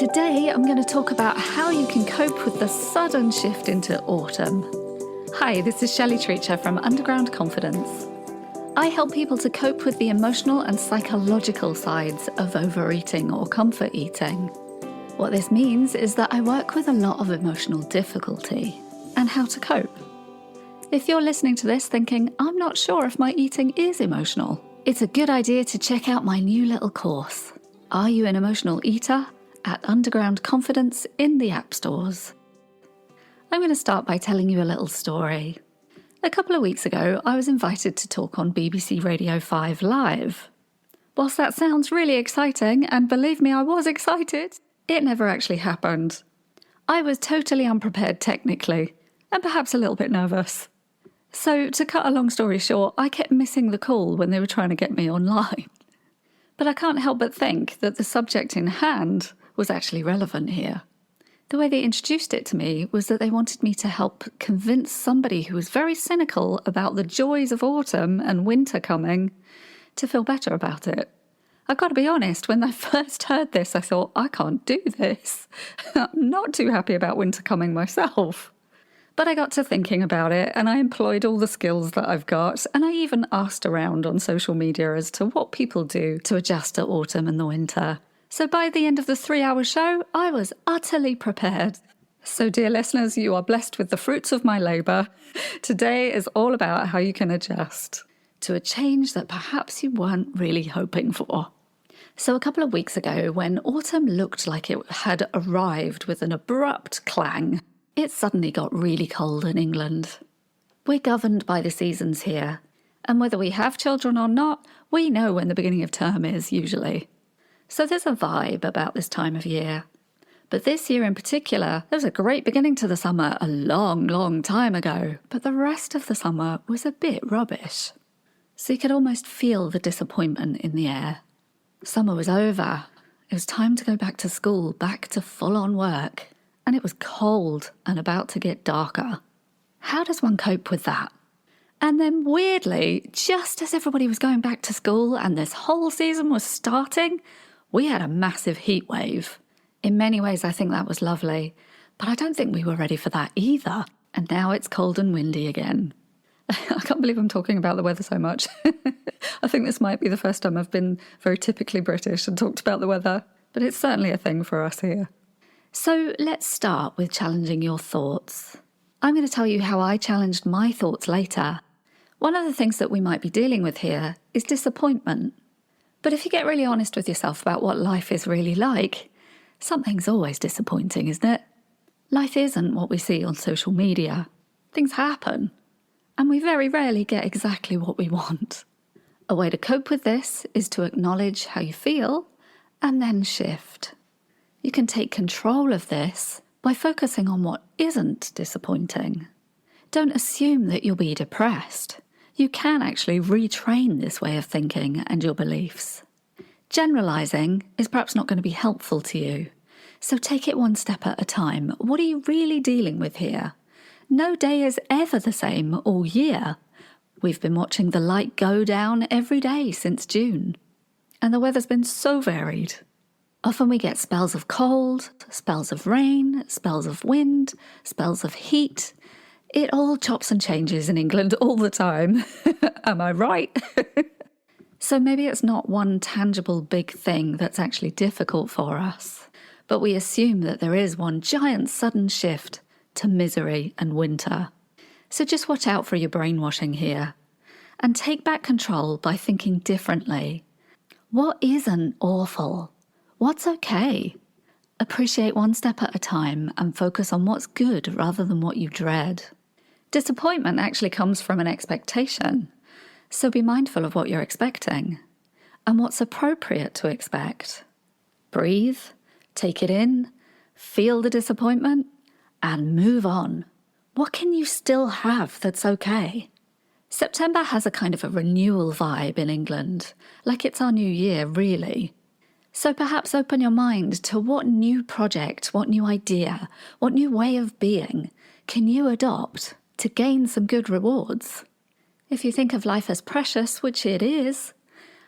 Today I'm going to talk about how you can cope with the sudden shift into autumn. Hi, this is Shelley from Underground Confidence. I help people to cope with the emotional and psychological sides of overeating or comfort eating. What this means is that I work with a lot of emotional difficulty and how to cope. If you're listening to this thinking, I'm not sure if my eating is emotional, it's a good idea to check out my new little course. Are you an emotional eater? At Underground Confidence in the app stores. I'm going to start by telling you a little story. A couple of weeks ago, I was invited to talk on BBC Radio 5 Live. Whilst that sounds really exciting, and believe me, I was excited, it never actually happened. I was totally unprepared technically, and perhaps a little bit nervous. So, to cut a long story short, I kept missing the call when they were trying to get me online. But I can't help but think that the subject in hand was actually relevant here. The way they introduced it to me was that they wanted me to help convince somebody who was very cynical about the joys of autumn and winter coming to feel better about it. I've got to be honest, when I first heard this, I thought, I can't do this. I'm not too happy about winter coming myself. But I got to thinking about it and I employed all the skills that I've got, and I even asked around on social media as to what people do to adjust to autumn and the winter. So by the end of the 3-hour show, I was utterly prepared. So dear listeners, you are blessed with the fruits of my labour. Today is all about how you can adjust to a change that perhaps you weren't really hoping for. So a couple of weeks ago, when autumn looked like it had arrived with an abrupt clang, it suddenly got really cold in England. We're governed by the seasons here, and whether we have children or not, we know when the beginning of term is usually. So there's a vibe about this time of year. But this year in particular, there was a great beginning to the summer a long, long time ago, but the rest of the summer was a bit rubbish. So you could almost feel the disappointment in the air. Summer was over. It was time to go back to school, back to full-on work. And it was cold and about to get darker. How does one cope with that? And then weirdly, just as everybody was going back to school and this whole season was starting, we had a massive heat wave. In many ways, I think that was lovely, but I don't think we were ready for that either. And now it's cold and windy again. I can't believe I'm talking about the weather so much. I think this might be the first time I've been very typically British and talked about the weather, but it's certainly a thing for us here. So let's start with challenging your thoughts. I'm going to tell you how I challenged my thoughts later. One of the things that we might be dealing with here is disappointment. But if you get really honest with yourself about what life is really like, something's always disappointing, isn't it? Life isn't what we see on social media. Things happen, and we very rarely get exactly what we want. A way to cope with this is to acknowledge how you feel and then shift. You can take control of this by focusing on what isn't disappointing. Don't assume that you'll be depressed. You can actually retrain this way of thinking and your beliefs. Generalising is perhaps not going to be helpful to you, so take it one step at a time. What are you really dealing with here? No day is ever the same all year. We've been watching the light go down every day since June, and the weather's been so varied. Often we get spells of cold, spells of rain, spells of wind, spells of heat. It all chops and changes in England all the time. Am I right? So maybe it's not one tangible big thing that's actually difficult for us, but we assume that there is one giant sudden shift to misery and winter. So just watch out for your brainwashing here and take back control by thinking differently. What isn't awful? What's okay? Appreciate one step at a time and focus on what's good rather than what you dread. Disappointment actually comes from an expectation, so be mindful of what you're expecting and what's appropriate to expect. Breathe, take it in, feel the disappointment, and move on. What can you still have that's okay? September has a kind of a renewal vibe in England, like it's our new year, really. So perhaps open your mind to what new project, what new idea, what new way of being can you adopt to gain some good rewards? If you think of life as precious, which it is,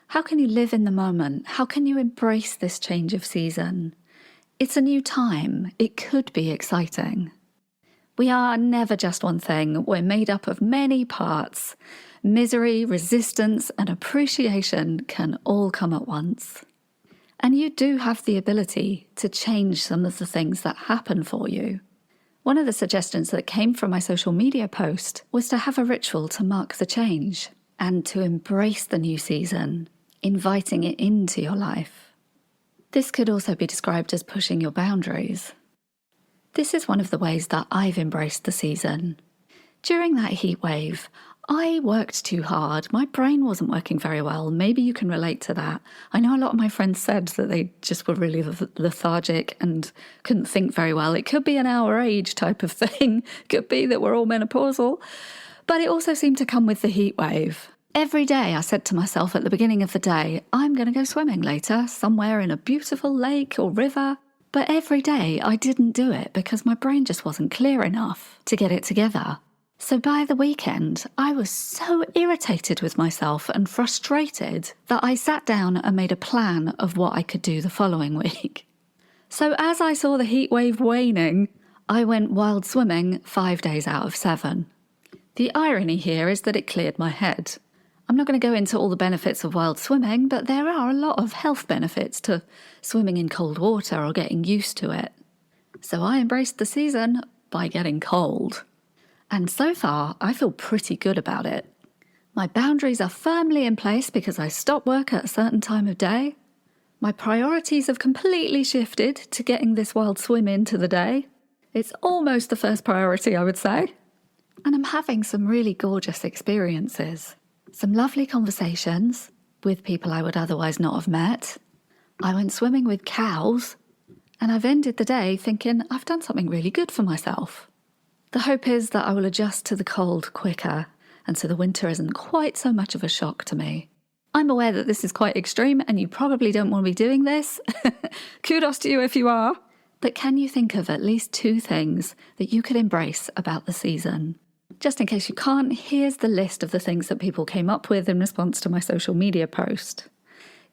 how can you live in the moment? How can you embrace this change of season? It's a new time. It could be exciting. We are never just one thing. We're made up of many parts. Misery, resistance, and appreciation can all come at once. And you do have the ability to change some of the things that happen for you. One of the suggestions that came from my social media post was to have a ritual to mark the change and to embrace the new season, inviting it into your life. This could also be described as pushing your boundaries. This is one of the ways that I've embraced the season. During that heat wave, I worked too hard. My brain wasn't working very well. Maybe you can relate to that. I know a lot of my friends said that they just were really lethargic and couldn't think very well. It could be an our age type of thing. Could be that we're all menopausal. But it also seemed to come with the heat wave. Every day I said to myself at the beginning of the day, I'm going to go swimming later, somewhere in a beautiful lake or river. But every day I didn't do it because my brain just wasn't clear enough to get it together. So by the weekend, I was so irritated with myself and frustrated that I sat down and made a plan of what I could do the following week. So as I saw the heat wave waning, I went wild swimming 5 days out of 7. The irony here is that it cleared my head. I'm not going to go into all the benefits of wild swimming, but there are a lot of health benefits to swimming in cold water or getting used to it. So I embraced the season by getting cold. And so far, I feel pretty good about it. My boundaries are firmly in place because I stop work at a certain time of day. My priorities have completely shifted to getting this wild swim into the day. It's almost the first priority, I would say. And I'm having some really gorgeous experiences. Some lovely conversations with people I would otherwise not have met. I went swimming with cows, and I've ended the day thinking I've done something really good for myself. The hope is that I will adjust to the cold quicker, and so the winter isn't quite so much of a shock to me. I'm aware that this is quite extreme, and you probably don't want to be doing this. Kudos to you if you are. But can you think of at least 2 things that you could embrace about the season? Just in case you can't, here's the list of the things that people came up with in response to my social media post.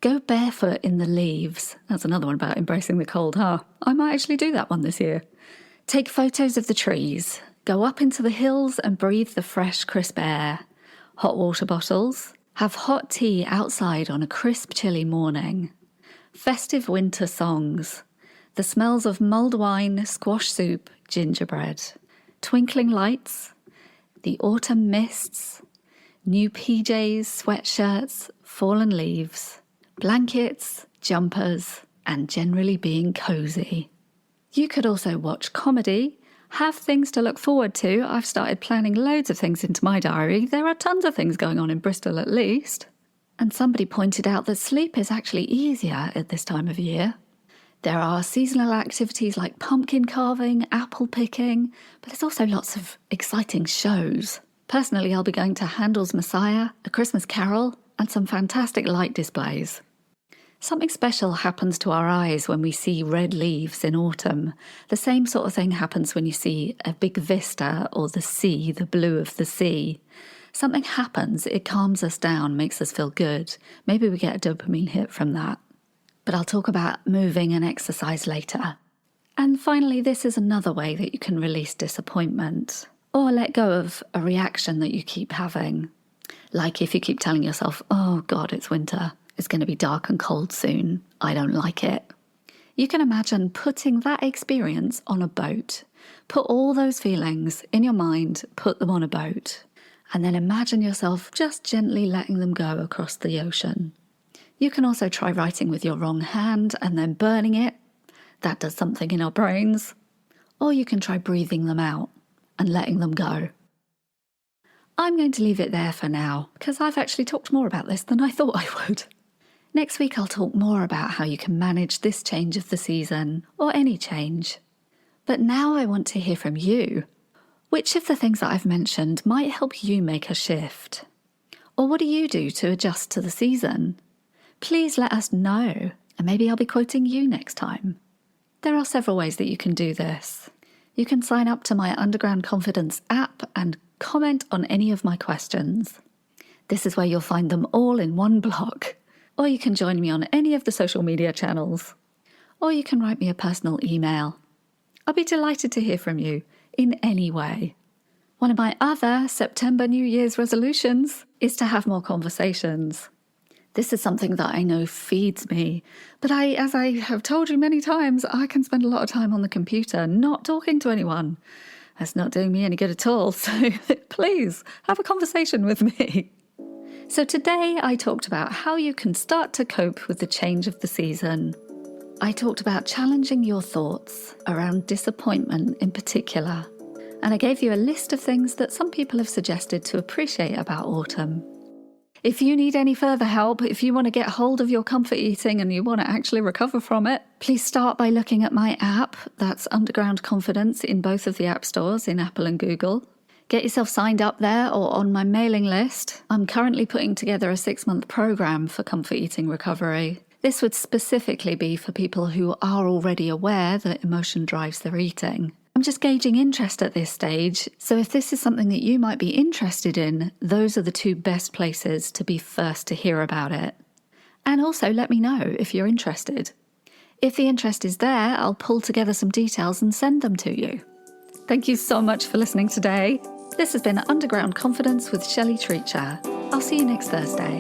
Go barefoot in the leaves. That's another one about embracing the cold, huh? I might actually do that one this year. Take photos of the trees. Go up into the hills and breathe the fresh, crisp air. Hot water bottles. Have hot tea outside on a crisp, chilly morning. Festive winter songs. The smells of mulled wine, squash soup, gingerbread. Twinkling lights. The autumn mists, new PJs, sweatshirts, fallen leaves, blankets, jumpers, and generally being cosy. You could also watch comedy, have things to look forward to. I've started planning loads of things into my diary. There are tons of things going on in Bristol at least. And somebody pointed out that sleep is actually easier at this time of year. There are seasonal activities like pumpkin carving, apple picking, but there's also lots of exciting shows. Personally, I'll be going to Handel's Messiah, A Christmas Carol, and some fantastic light displays. Something special happens to our eyes when we see red leaves in autumn. The same sort of thing happens when you see a big vista or the sea, the blue of the sea. Something happens, it calms us down, makes us feel good. Maybe we get a dopamine hit from that. But I'll talk about moving and exercise later. And finally, this is another way that you can release disappointment or let go of a reaction that you keep having. Like if you keep telling yourself, oh God, it's winter. It's going to be dark and cold soon. I don't like it. You can imagine putting that experience on a boat. Put all those feelings in your mind, put them on a boat, and then imagine yourself just gently letting them go across the ocean. You can also try writing with your wrong hand and then burning it. That does something in our brains. Or you can try breathing them out and letting them go. I'm going to leave it there for now because I've actually talked more about this than I thought I would. Next week I'll talk more about how you can manage this change of the season or any change. But now I want to hear from you. Which of the things that I've mentioned might help you make a shift? Or what do you do to adjust to the season? Please let us know, and maybe I'll be quoting you next time. There are several ways that you can do this. You can sign up to my Underground Confidence app and comment on any of my questions. This is where you'll find them all in one block. Or you can join me on any of the social media channels. or you can write me a personal email. I'll be delighted to hear from you in any way. One of my other September New Year's resolutions is to have more conversations. This is something that I know feeds me, but as I have told you many times, I can spend a lot of time on the computer not talking to anyone. That's not doing me any good at all, so please have a conversation with me. So today I talked about how you can start to cope with the change of the season. I talked about challenging your thoughts around disappointment in particular, and I gave you a list of things that some people have suggested to appreciate about autumn. If you need any further help, if you want to get hold of your comfort eating and you want to actually recover from it, please start by looking at my app. That's Underground Confidence in both of the app stores in Apple and Google. Get yourself signed up there or on my mailing list. I'm currently putting together a 6-month program for comfort eating recovery. This would specifically be for people who are already aware that emotion drives their eating. I'm just gauging interest at this stage, so if this is something that you might be interested in, those are the 2 best places to be first to hear about it. And also let me know if you're interested. If the interest is there, I'll pull together some details and send them to you. Thank you so much for listening today. This has been Underground Confidence with Shelley Treacher. I'll see you next Thursday.